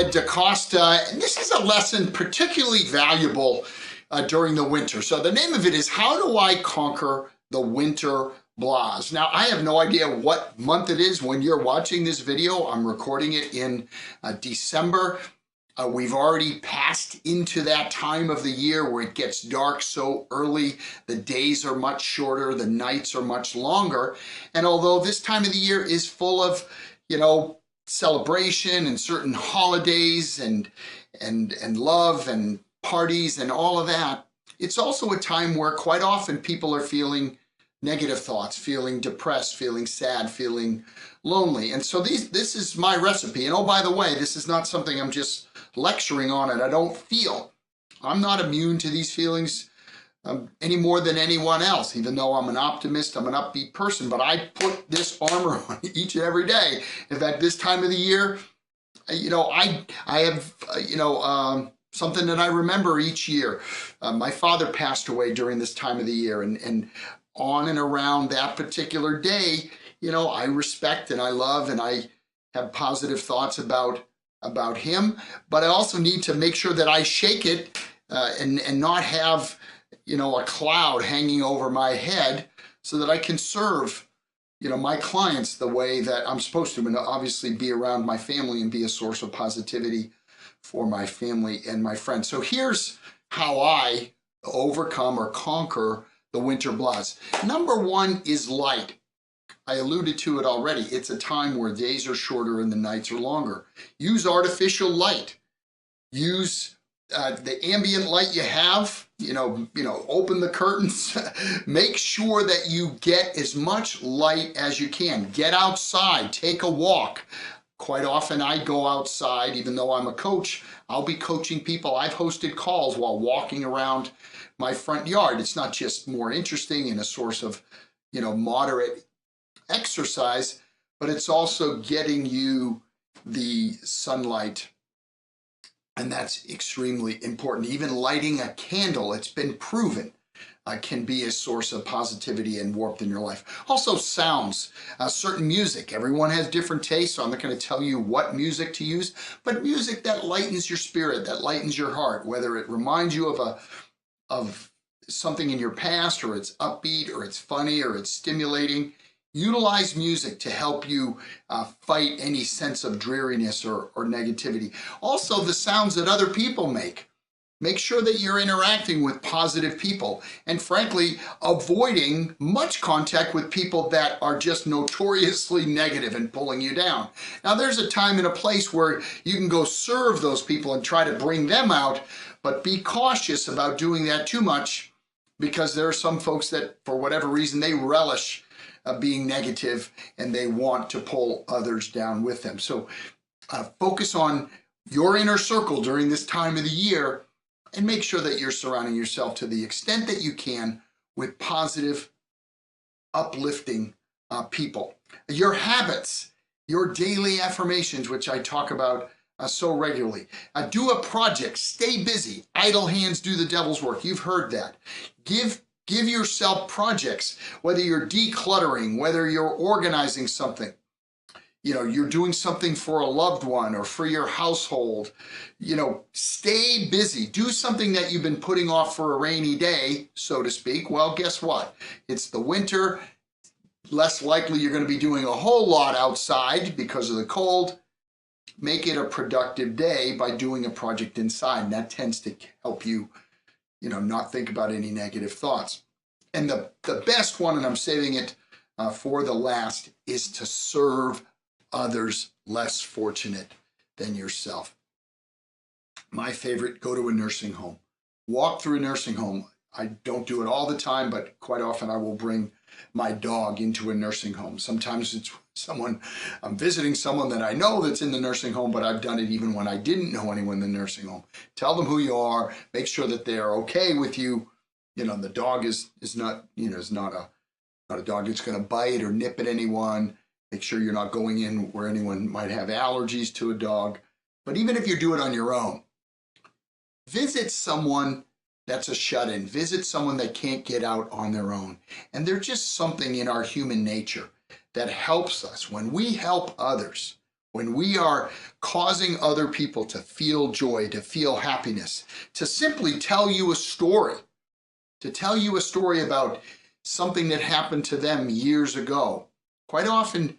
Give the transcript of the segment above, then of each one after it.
DeCosta, and this is a lesson particularly valuable during the winter. So the name of it is How Do I Conquer the Winter Blahs? Now, I have no idea what month it is when you're watching this video. I'm recording it in December. We've already passed into that time of the year where it gets dark so early. The days are much shorter, the nights are much longer. And although this time of the year is full of, celebration and certain holidays and love and parties and all of that, it's also a time where quite often people are feeling negative thoughts, feeling depressed, feeling sad, feeling lonely. And so this is my recipe. And oh, by the way, this is not something I'm just lecturing on it. I don't feel. I'm not immune to these feelings any more than anyone else, even though I'm an optimist, I'm an upbeat person, but I put this armor on each and every day. In fact, this time of the year, I have, something that I remember each year. My father passed away during this time of the year, and on and around that particular day, I respect and I love and I have positive thoughts about him, but I also need to make sure that I shake it and not have a cloud hanging over my head so that I can serve, my clients the way that I'm supposed to, and obviously be around my family and be a source of positivity for my family and my friends. So here's how I overcome or conquer the winter blahs. Number one is light. I alluded to it already. It's a time where days are shorter and the nights are longer. Use artificial light. Use the ambient light you have, open the curtains. Make sure that you get as much light as you can. Get outside, take a walk. Quite often I go outside, even though I'm a coach, I'll be coaching people. I've hosted calls while walking around my front yard. It's not just more interesting and a source of, moderate exercise, but it's also getting you the sunlight. And that's extremely important. Even lighting a candle, it's been proven, can be a source of positivity and warmth in your life. Also sounds, certain music. Everyone has different tastes, so I'm not going to tell you what music to use, but music that lightens your spirit, that lightens your heart, whether it reminds you of something in your past, or it's upbeat, or it's funny, or it's stimulating. Utilize music to help you fight any sense of dreariness or negativity. Also, the sounds that other people make. Make sure that you're interacting with positive people and, frankly, avoiding much contact with people that are just notoriously negative and pulling you down. Now, there's a time and a place where you can go serve those people and try to bring them out, but be cautious about doing that too much, because there are some folks that, for whatever reason, they relish being negative and they want to pull others down with them. So focus on your inner circle during this time of the year and make sure that you're surrounding yourself to the extent that you can with positive, uplifting people. Your habits, your daily affirmations, which I talk about so regularly. Do a project, stay busy. Idle hands do the devil's work. You've heard that. Give yourself projects, whether you're decluttering, whether you're organizing something, you're doing something for a loved one or for your household. Stay busy. Do something that you've been putting off for a rainy day, so to speak. Well, guess what? It's the winter. Less likely you're going to be doing a whole lot outside because of the cold. Make it a productive day by doing a project inside, and that tends to help you not think about any negative thoughts. And the best one, and I'm saving it for the last, is to serve others less fortunate than yourself. My favorite, go to a nursing home. Walk through a nursing home. I don't do it all the time, but quite often I will bring my dog into a nursing home. Sometimes it's I'm visiting someone that I know that's in the nursing home, but I've done it even when I didn't know anyone in the nursing home. Tell them who you are, make sure that they're okay with you. The dog is not a dog that's going to bite or nip at anyone. Make sure you're not going in where anyone might have allergies to a dog. But even if you do it on your own, visit someone that's a shut-in. Visit someone that can't get out on their own. And there's just something in our human nature that helps us. When we help others, When we are causing other people to feel joy, to feel happiness, to simply tell you a story, about something that happened to them years ago. Quite often,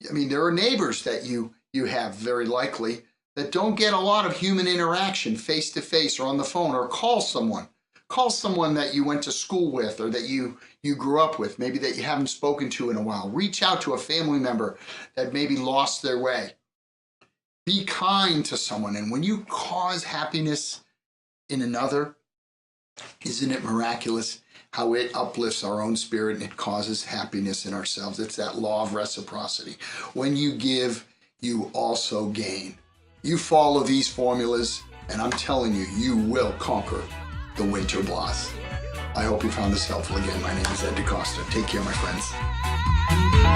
there are neighbors that you have, very likely, that don't get a lot of human interaction face to face or on the phone, or call someone that you went to school with, or that you grew up with, maybe that you haven't spoken to in a while. Reach out to a family member that maybe lost their way. Be kind to someone. And when you cause happiness in another, isn't it miraculous how it uplifts our own spirit and it causes happiness in ourselves? It's that law of reciprocity. When you give, you also gain. You follow these formulas, and I'm telling you, you will conquer the winter blast. I hope you found this helpful. Again, my name is DeCosta. Take care, my friends.